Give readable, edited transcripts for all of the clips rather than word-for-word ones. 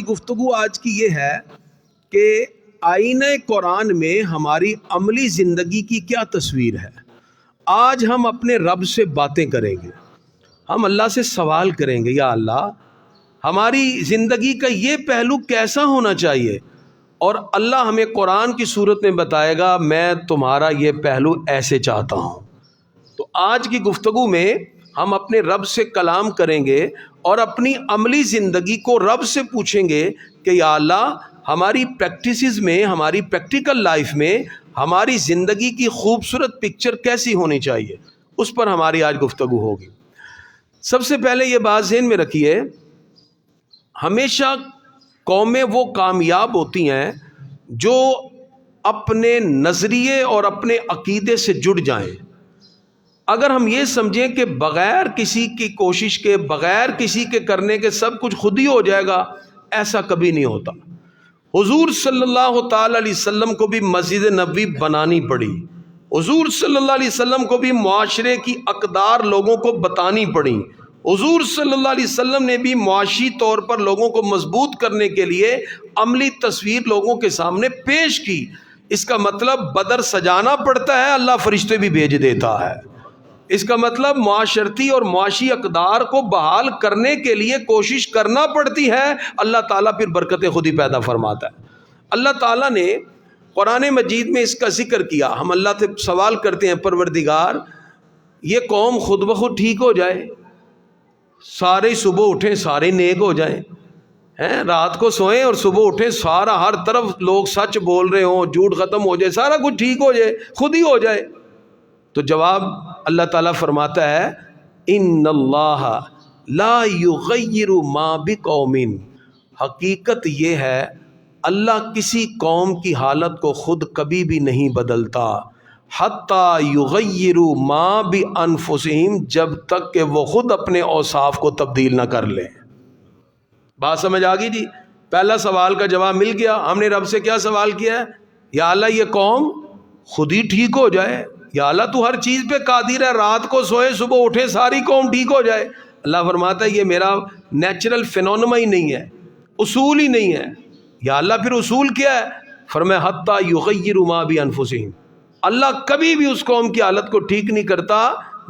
گفتگو آج کی یہ ہے کہ آئینہ قرآن میں ہماری عملی زندگی کی کیا تصویر ہے۔ آج ہم اپنے رب سے باتیں کریں گے، ہم اللہ سے سوال کریں گے، یا اللہ ہماری زندگی کا یہ پہلو کیسا ہونا چاہیے، اور اللہ ہمیں قرآن کی صورت میں بتائے گا میں تمہارا یہ پہلو ایسے چاہتا ہوں۔ تو آج کی گفتگو میں ہم اپنے رب سے کلام کریں گے اور اپنی عملی زندگی کو رب سے پوچھیں گے کہ یا اللہ ہماری پریکٹسز میں، ہماری پریکٹیکل لائف میں ہماری زندگی کی خوبصورت پکچر کیسی ہونی چاہیے، اس پر ہماری آج گفتگو ہوگی۔ سب سے پہلے یہ بات ذہن میں رکھیے، ہمیشہ قومیں وہ کامیاب ہوتی ہیں جو اپنے نظریے اور اپنے عقیدے سے جڑ جائیں۔ اگر ہم یہ سمجھیں کہ بغیر کسی کی کوشش کے، بغیر کسی کے کرنے کے سب کچھ خود ہی ہو جائے گا، ایسا کبھی نہیں ہوتا۔ حضور صلی اللہ تعالی علیہ وسلم کو بھی مسجد نبوی بنانی پڑی، حضور صلی اللہ علیہ وسلم کو بھی معاشرے کی اقدار لوگوں کو بتانی پڑی، حضور صلی اللہ علیہ وسلم نے بھی معاشی طور پر لوگوں کو مضبوط کرنے کے لیے عملی تصویر لوگوں کے سامنے پیش کی۔ اس کا مطلب بدر سجانا پڑتا ہے، اللہ فرشتے بھی بھیج دیتا ہے۔ اس کا مطلب معاشرتی اور معاشی اقدار کو بحال کرنے کے لیے کوشش کرنا پڑتی ہے، اللہ تعالیٰ پھر برکتیں خود ہی پیدا فرماتا ہے۔ اللہ تعالیٰ نے قرآن مجید میں اس کا ذکر کیا۔ ہم اللہ سے سوال کرتے ہیں پروردگار یہ قوم خود بخود ٹھیک ہو جائے، سارے صبح اٹھیں سارے نیک ہو جائیں، رات کو سوئیں اور صبح اٹھیں سارا ہر طرف لوگ سچ بول رہے ہوں، جھوٹ ختم ہو جائے، سارا کچھ ٹھیک ہو جائے، خود ہی ہو جائے۔ تو جواب اللہ تعالیٰ فرماتا ہے ان اللہ لا یغیر ما بقوم، حقیقت یہ ہے اللہ کسی قوم کی حالت کو خود کبھی بھی نہیں بدلتا، حتی یغیروا ما بانفسہم، جب تک کہ وہ خود اپنے اوصاف کو تبدیل نہ کر لیں۔ بات سمجھ آ گئی جی؟ پہلا سوال کا جواب مل گیا۔ ہم نے رب سے کیا سوال کیا ہے؟ یا اللہ یہ قوم خود ہی ٹھیک ہو جائے، یا اللہ تو ہر چیز پہ قادر ہے، رات کو سوئے صبح اٹھے ساری قوم ٹھیک ہو جائے۔ اللہ فرماتا ہے یہ میرا نیچرل فینونما ہی نہیں ہے، اصول ہی نہیں ہے۔ یا اللہ پھر اصول کیا ہے؟ فرمایا حتی یغیروا ما بانفسہم، اللہ کبھی بھی اس قوم کی حالت کو ٹھیک نہیں کرتا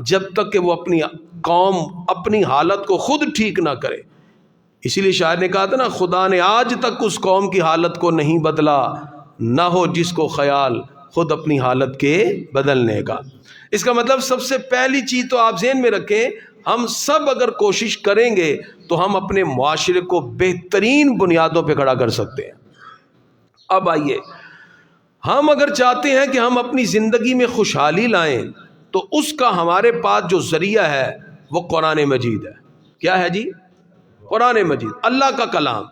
جب تک کہ وہ اپنی قوم اپنی حالت کو خود ٹھیک نہ کرے۔ اسی لیے شاعر نے کہا تھا نا، خدا نے آج تک اس قوم کی حالت کو نہیں بدلا، نہ ہو جس کو خیال خود اپنی حالت کے بدلنے کا۔ اس کا مطلب سب سے پہلی چیز تو آپ ذہن میں رکھیں، ہم سب اگر کوشش کریں گے تو ہم اپنے معاشرے کو بہترین بنیادوں پہ کھڑا کر سکتے ہیں۔ اب آئیے، ہم اگر چاہتے ہیں کہ ہم اپنی زندگی میں خوشحالی لائیں تو اس کا ہمارے پاس جو ذریعہ ہے وہ قرآن مجید ہے۔ کیا ہے جی؟ قرآن مجید، اللہ کا کلام۔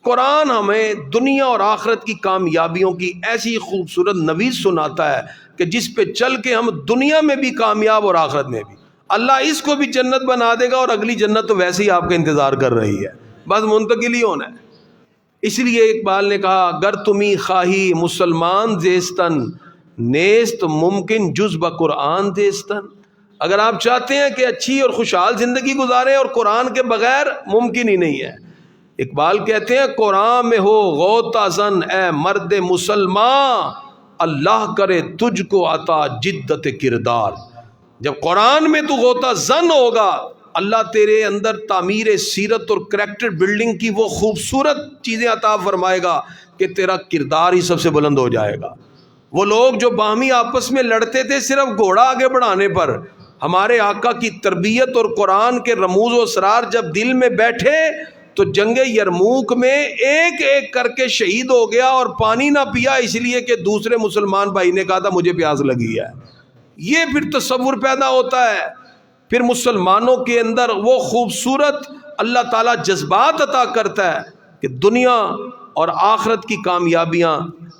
قرآن ہمیں دنیا اور آخرت کی کامیابیوں کی ایسی خوبصورت نوید سناتا ہے کہ جس پہ چل کے ہم دنیا میں بھی کامیاب اور آخرت میں بھی۔ اللہ اس کو بھی جنت بنا دے گا، اور اگلی جنت تو ویسے ہی آپ کا انتظار کر رہی ہے، بس منتقل ہی ہونا ہے۔ اس لیے اقبال نے کہا گر تمہیں خواہی مسلمان زیستن، نیست ممکن جز بقرآن زیستن۔ اگر آپ چاہتے ہیں کہ اچھی اور خوشحال زندگی گزاریں اور قرآن کے بغیر، ممکن ہی نہیں ہے۔ اقبال کہتے ہیں قرآن میں ہو غوطہ زن اے مرد مسلمان، اللہ کرے تجھ کو عطا جدت کردار۔ جب قرآن میں تو غوطہ زن ہوگا، اللہ تیرے اندر تعمیر سیرت اور کریکٹر بلڈنگ کی وہ خوبصورت چیزیں عطا فرمائے گا کہ تیرا کردار ہی سب سے بلند ہو جائے گا۔ وہ لوگ جو باہمی آپس میں لڑتے تھے صرف گھوڑا آگے بڑھانے پر، ہمارے آقا کی تربیت اور قرآن کے رموز و اسرار جب دل میں بیٹھے تو جنگ یرموک میں ایک ایک کر کے شہید ہو گیا، اور پانی نہ پیا اس لیے کہ دوسرے مسلمان بھائی نے کہا تھا مجھے پیاس لگی ہے۔ یہ پھر تصور پیدا ہوتا ہے، پھر مسلمانوں کے اندر وہ خوبصورت اللہ تعالیٰ جذبات عطا کرتا ہے کہ دنیا اور آخرت کی کامیابیاں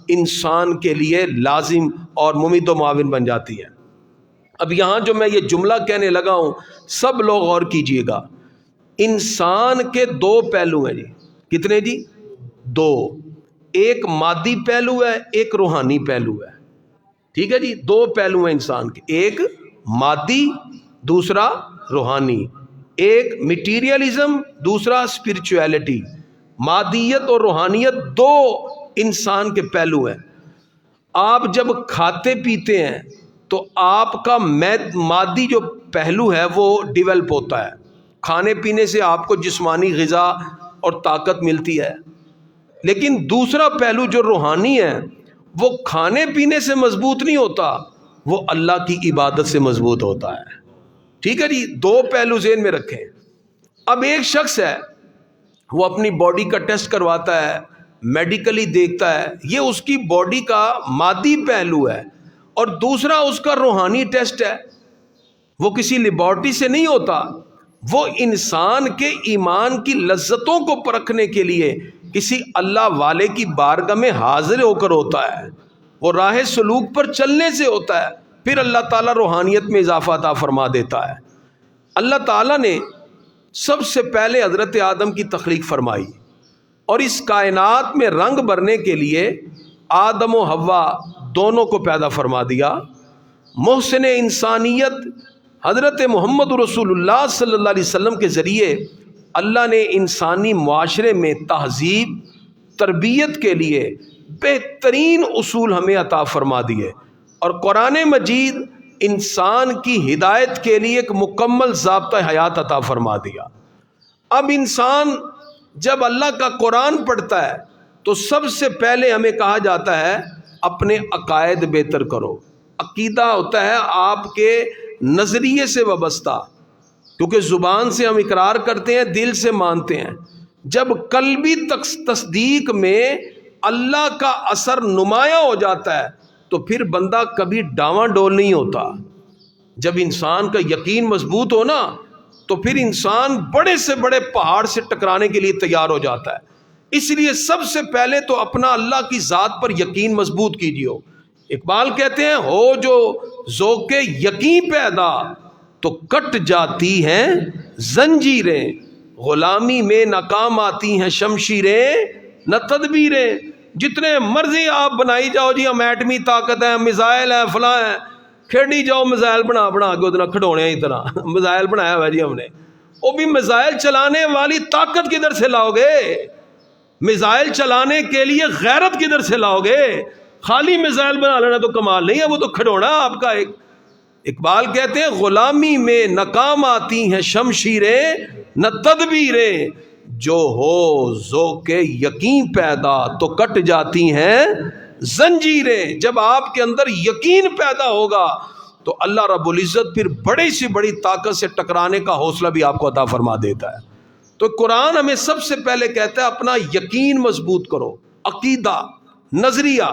انسان کے لیے لازم اور ممید و معاون بن جاتی ہیں۔ اب یہاں جو میں یہ جملہ کہنے لگا ہوں، سب لوگ غور کیجئے گا۔ انسان کے دو پہلو ہیں جی۔ کتنے جی؟ دو۔ ایک مادی پہلو ہے، ایک روحانی پہلو ہے۔ ٹھیک ہے جی؟ دو پہلو ہیں انسان کے، ایک مادی، دوسرا روحانی۔ ایک میٹیریلزم، دوسرا اسپرچویلٹی۔ مادیت اور روحانیت دو انسان کے پہلو ہیں. آپ جب کھاتے پیتے ہیں تو آپ کا مادی جو پہلو ہے وہ ڈیولپ ہوتا ہے. کھانے پینے سے آپ کو جسمانی غذا اور طاقت ملتی ہے. لیکن دوسرا پہلو جو روحانی ہے وہ کھانے پینے سے مضبوط نہیں ہوتا, وہ اللہ کی عبادت سے مضبوط ہوتا ہے. ٹھیک ہے جی, دو پہلو ذہن میں رکھیں. اب ایک شخص ہے وہ اپنی باڈی کا ٹیسٹ کرواتا ہے, میڈیکلی دیکھتا ہے, یہ اس کی باڈی کا مادی پہلو ہے, اور دوسرا اس کا روحانی ٹیسٹ ہے. وہ کسی لیبارٹری سے نہیں ہوتا, وہ انسان کے ایمان کی لذتوں کو پرکھنے کے لیے کسی اللہ والے کی بارگاہ میں حاضر ہو کر ہوتا ہے. وہ راہ سلوک پر چلنے سے ہوتا ہے, پھر اللہ تعالیٰ روحانیت میں اضافہ عطا فرما دیتا ہے. اللہ تعالیٰ نے سب سے پہلے حضرت آدم کی تخلیق فرمائی, اور اس کائنات میں رنگ بھرنے کے لیے آدم و حوا دونوں کو پیدا فرما دیا. محسن انسانیت حضرت محمد رسول اللہ صلی اللہ علیہ وسلم کے ذریعے اللہ نے انسانی معاشرے میں تہذیب تربیت کے لیے بہترین اصول ہمیں عطا فرما دیے, اور قرآن مجید انسان کی ہدایت کے لیے ایک مکمل ضابطہ حیات عطا فرما دیا. اب انسان جب اللہ کا قرآن پڑھتا ہے تو سب سے پہلے ہمیں کہا جاتا ہے اپنے عقائد بہتر کرو. عقیدہ ہوتا ہے آپ کے نظریے سے وابستہ, کیونکہ زبان سے ہم اقرار کرتے ہیں, دل سے مانتے ہیں. جب قلبی تصدیق میں اللہ کا اثر نمایاں ہو جاتا ہے تو پھر بندہ کبھی ڈاواں ڈول نہیں ہوتا. جب انسان کا یقین مضبوط ہو نا تو پھر انسان بڑے سے بڑے پہاڑ سے ٹکرانے کے لیے تیار ہو جاتا ہے. اس لیے سب سے پہلے تو اپنا اللہ کی ذات پر یقین مضبوط کیجیے. اقبال کہتے ہیں ہو جو ذوق یقین پیدا تو کٹ جاتی ہیں زنجیریں, غلامی میں ناکام آتی ہیں شمشیریں نہ تدبیریں. جتنے مرضی آپ بنائی جاؤ جی, ہم ایٹمی طاقت ہیں, میزائل ہیں, فلاں ہیں, کھیڑی جاؤ میزائل بنا کے اتنا کھڑونے ہی طرح میزائل بنایا ہوا جی ہم نے. وہ بھی میزائل چلانے والی طاقت کدھر سے لاؤ گے؟ میزائل چلانے کے لیے غیرت کدھر سے لاؤ گے؟ خالی میزائل بنا لینا تو کمال نہیں ہے, وہ تو کھڑونا آپ کا ایک. اقبال کہتے ہیں غلامی میں ناکام آتی ہیں شمشیریں نہ تدبیریں, جو ہو ذوق یقین پیدا تو کٹ جاتی ہیں زنجیریں. جب آپ کے اندر یقین پیدا ہوگا تو اللہ رب العزت پھر بڑی سے بڑی طاقت سے ٹکرانے کا حوصلہ بھی آپ کو عطا فرما دیتا ہے. تو قرآن ہمیں سب سے پہلے کہتا ہے اپنا یقین مضبوط کرو. عقیدہ, نظریہ,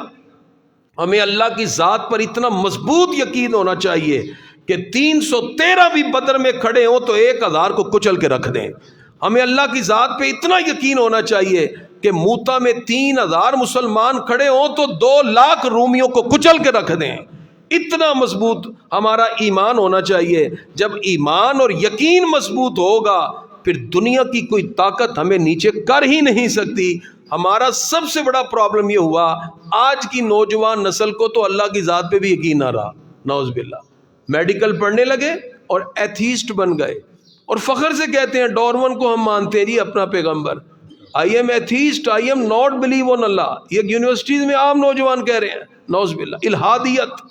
ہمیں اللہ کی ذات پر اتنا مضبوط یقین ہونا چاہیے کہ 313 بھی بدر میں کھڑے ہوں تو 1000 کو کچل کے رکھ دیں. ہمیں اللہ کی ذات پہ اتنا یقین ہونا چاہیے کہ موتا میں 3000 مسلمان کھڑے ہوں تو 2,00,000 رومیوں کو کچل کے رکھ دیں. اتنا مضبوط ہمارا ایمان ہونا چاہیے. جب ایمان اور یقین مضبوط ہوگا پھر دنیا کی کوئی طاقت ہمیں نیچے کر ہی نہیں سکتی. ہمارا سب سے بڑا پرابلم یہ ہوا آج کی نوجوان نسل کو تو اللہ کی ذات پہ بھی یقین نہ رہا, نعوذ باللہ. میڈیکل پڑھنے لگے اور ایتھیسٹ بن گئے, اور فخر سے کہتے ہیں ڈارون کو ہم مانتے ہیں جی اپنا پیغمبر. I am atheist, I am not believe on Allah, یہ یونیورسٹیز میں عام نوجوان کہہ رہے ہیں, نعوذ باللہ. الہادیت.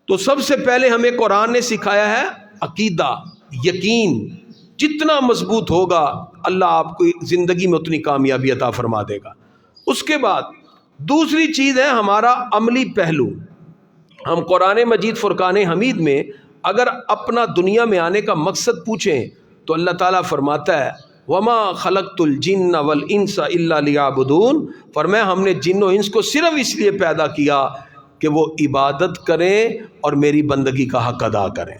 تو سب سے پہلے ہمیں قرآن نے سکھایا ہے عقیدہ, یقین. جتنا مضبوط ہوگا اللہ آپ کو زندگی میں اتنی کامیابی عطا فرما دے گا. اس کے بعد دوسری چیز ہے ہمارا عملی پہلو. ہم قرآن مجید فرقان حمید میں اگر اپنا دنیا میں آنے کا مقصد پوچھیں تو اللہ تعالیٰ فرماتا ہے وما خلقت الجن والانس الا لیعبدون. فرمایا ہم نے جن و انس کو صرف اس لیے پیدا کیا کہ وہ عبادت کریں اور میری بندگی کا حق ادا کریں.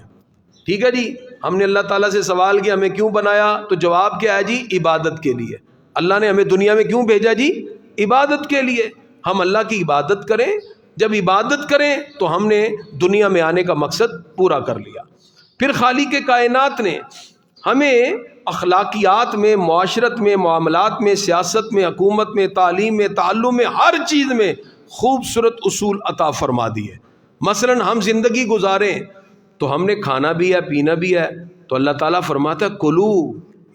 ٹھیک ہے جی. ہم نے اللہ تعالیٰ سے سوال کیا ہمیں کیوں بنایا, تو جواب کیا ہے جی عبادت کے لیے. اللہ نے ہمیں دنیا میں کیوں بھیجا جی؟ عبادت کے لیے. ہم اللہ کی عبادت کریں, جب عبادت کریں تو ہم نے دنیا میں آنے کا مقصد پورا کر لیا. پھر خالق کائنات نے ہمیں اخلاقیات میں, معاشرت میں, معاملات میں, سیاست میں, حکومت میں, تعلیم میں, تعلم میں, ہر چیز میں خوبصورت اصول عطا فرما دیے. مثلا ہم زندگی گزاریں تو ہم نے کھانا بھی ہے, پینا بھی ہے, تو اللہ تعالیٰ فرماتا ہے کلو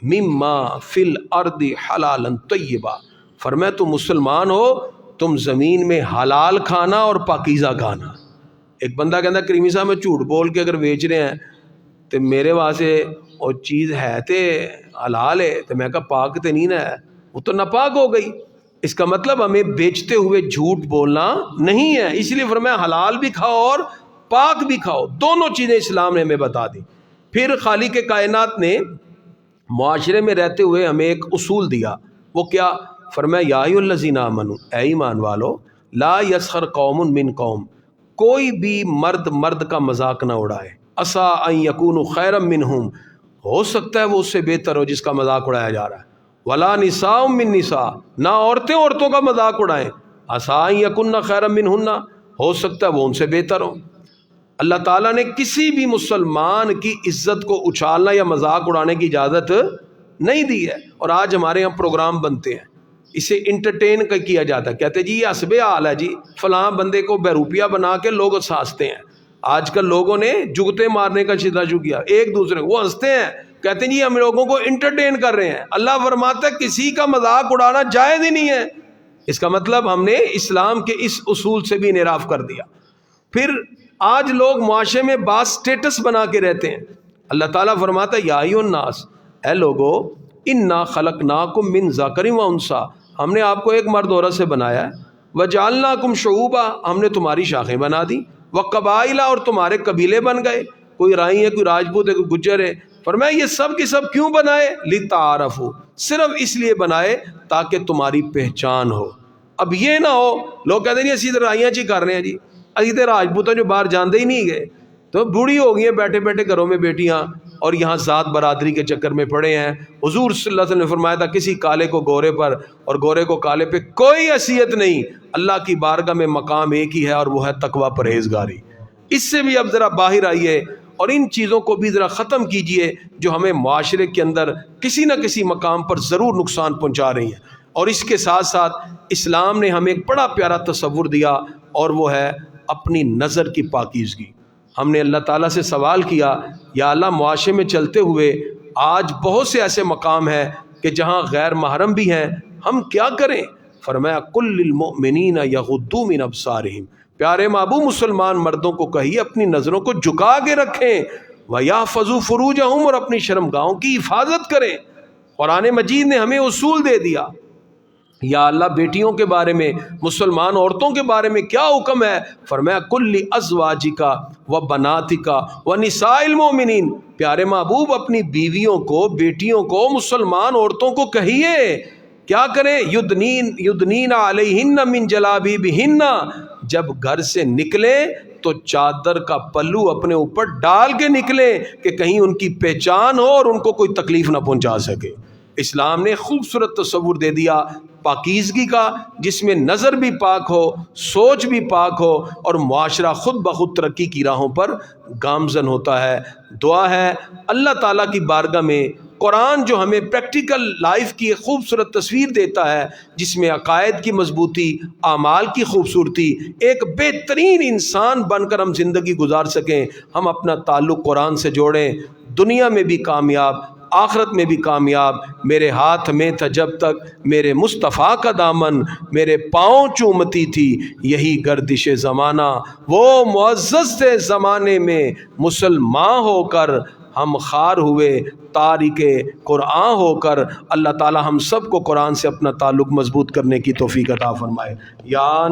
مما فی الارض حلالا طیبا، فرمایا تم مسلمان ہو، تم زمین میں حلال کھانا اور پاکیزہ کھانا۔ ایک بندہ کہتا کریمی صاحب میں جھوٹ بول کے اگر بیچ رہے ہیں تو میرے واسطے وہ چیز ہے تے حلال ہے، تو میں کہا پاک تے نہیں ہے، وہ تو ناپاک ہو گئی۔ اس کا مطلب ہمیں بیچتے ہوئے جھوٹ بولنا نہیں ہے، اس لیے فرمایا حلال بھی کھاؤ اور پاک بھی کھاؤ، دونوں چیزیں اسلام نے ہمیں بتا دی۔ پھر خالق کائنات نے معاشرے میں رہتے ہوئے ہمیں ایک اصول دیا، وہ کیا؟ فرمایا یا ایھا الذین آمنوا، اے ایمان والو، لا یسخر قوم من قوم، کوئی بھی مرد مرد کا مذاق نہ اڑائے، عسیٰ ان یکونوا خیرا منہم، ہو سکتا ہے وہ اس سے بہتر ہو جس کا مذاق اڑایا جا رہا ہے، ولا نساء من نساء، نہ عورتیں عورتوں کا مذاق اڑائیں، عسیٰ ان یکن خیرا منہن، ہو سکتا ہے وہ ان سے بہتر ہو۔ اللہ تعالیٰ نے کسی بھی مسلمان کی عزت کو اچھالنا یا مذاق اڑانے کی اجازت نہیں دی ہے، اور آج ہمارے یہاں پروگرام بنتے ہیں، اسے انٹرٹین کیا جاتا ہے، کہتے جی یہ حسب حال ہے جی، فلاں بندے کو بیروپیہ بنا کے لوگ ہنستے ہیں۔ آج کل لوگوں نے جگتے مارنے کا شدہ شروع کیا، ایک دوسرے کو وہ ہنستے ہیں، کہتے ہیں جی ہم لوگوں کو انٹرٹین کر رہے ہیں۔ اللہ فرماتا ہے کسی کا مذاق اڑانا جائز ہی نہیں ہے۔ اس کا مطلب ہم نے اسلام کے اس اصول سے بھی انحراف کر دیا۔ پھر آج لوگ معاشرے میں بعض سٹیٹس بنا کے رہتے ہیں۔ اللہ تعالیٰ فرماتا ہے یا ایھا الناس، اے لوگو، انا خلقناکم من ذکر و انثی، ہم نے آپ کو ایک مرد عورت سے بنایا ہے، وجعلناکم شعوبا، ہم نے تمہاری شاخیں بنا دی، وقبائل، اور تمہارے قبیلے بن گئے، کوئی رائی ہے، کوئی راجپوت ہے، کوئی گجر ہے۔ فرمایا یہ سب کی سب کیوں بنائے؟ لتعارفوا، صرف اس لیے بنائے تاکہ تمہاری پہچان ہو۔ اب یہ نہ ہو لوگ کہتے ہیں اسی طرح رائیاں چی کر رہے ہیں جی، اسی طرح راجپوت جو باہر جاندے ہی نہیں گئے، تو بوڑھی ہو گئی ہیں بیٹھے بیٹھے گھروں میں بیٹیاں، اور یہاں ذات برادری کے چکر میں پڑے ہیں۔ حضور صلی اللہ علیہ وسلم نے فرمایا تھا کسی کالے کو گورے پر اور گورے کو کالے پہ کوئی حیثیت نہیں، اللہ کی بارگاہ میں مقام ایک ہی ہے، اور وہ ہے تقویٰ پرہیزگاری۔ اس سے بھی اب ذرا باہر آئیے اور ان چیزوں کو بھی ذرا ختم کیجئے جو ہمیں معاشرے کے اندر کسی نہ کسی مقام پر ضرور نقصان پہنچا رہی ہیں۔ اور اس کے ساتھ ساتھ اسلام نے ہمیں ایک بڑا پیارا تصور دیا، اور وہ ہے اپنی نظر کی پاکیزگی۔ ہم نے اللہ تعالیٰ سے سوال کیا، یا اللہ معاشرے میں چلتے ہوئے آج بہت سے ایسے مقام ہیں کہ جہاں غیر محرم بھی ہیں، ہم کیا کریں؟ فرمایا قل للمؤمنین یغضوا من ابصارہم، پیارے محبوب مسلمان مردوں کو کہیے اپنی نظروں کو جھکا کے رکھیں، وَيَحْفَظُوا فُرُوجَهُمْ، اور اپنی شرمگاہوں کی حفاظت کریں۔ قرآن مجید نے ہمیں اصول دے دیا۔ یا اللہ بیٹیوں کے بارے میں، مسلمان عورتوں کے بارے میں کیا حکم ہے؟ فرمایا قُل لِأَزْوَاجِكَ وَبَنَاتِكَ وَنِسَاءِ الْمُؤْمِنِينَ، پیارے محبوب اپنی بیویوں کو، بیٹیوں کو، مسلمان عورتوں کو کہیے کیا کریں؟ یدنین علیہن من جلابیبہن، جب گھر سے نکلیں تو چادر کا پلو اپنے اوپر ڈال کے نکلیں کہ کہیں ان کی پہچان ہو اور ان کو کوئی تکلیف نہ پہنچا سکے۔ اسلام نے خوبصورت تصور دے دیا پاکیزگی کا، جس میں نظر بھی پاک ہو، سوچ بھی پاک ہو، اور معاشرہ خود بخود ترقی کی راہوں پر گامزن ہوتا ہے۔ دعا ہے اللہ تعالیٰ کی بارگاہ میں قرآن جو ہمیں پریکٹیکل لائف کی ایک خوبصورت تصویر دیتا ہے، جس میں عقائد کی مضبوطی، اعمال کی خوبصورتی، ایک بہترین انسان بن کر ہم زندگی گزار سکیں، ہم اپنا تعلق قرآن سے جوڑیں، دنیا میں بھی کامیاب، آخرت میں بھی کامیاب۔ میرے ہاتھ میں تھا جب تک میرے مصطفیٰ کا دامن، میرے پاؤں چومتی تھی یہی گردش زمانہ، وہ معزز تھے زمانے میں مسلمان ہو کر ہم خار ہوئے تارک قرآن ہو کر۔ اللہ تعالی ہم سب کو قرآن سے اپنا تعلق مضبوط کرنے کی توفیق عطا فرمائے۔ یا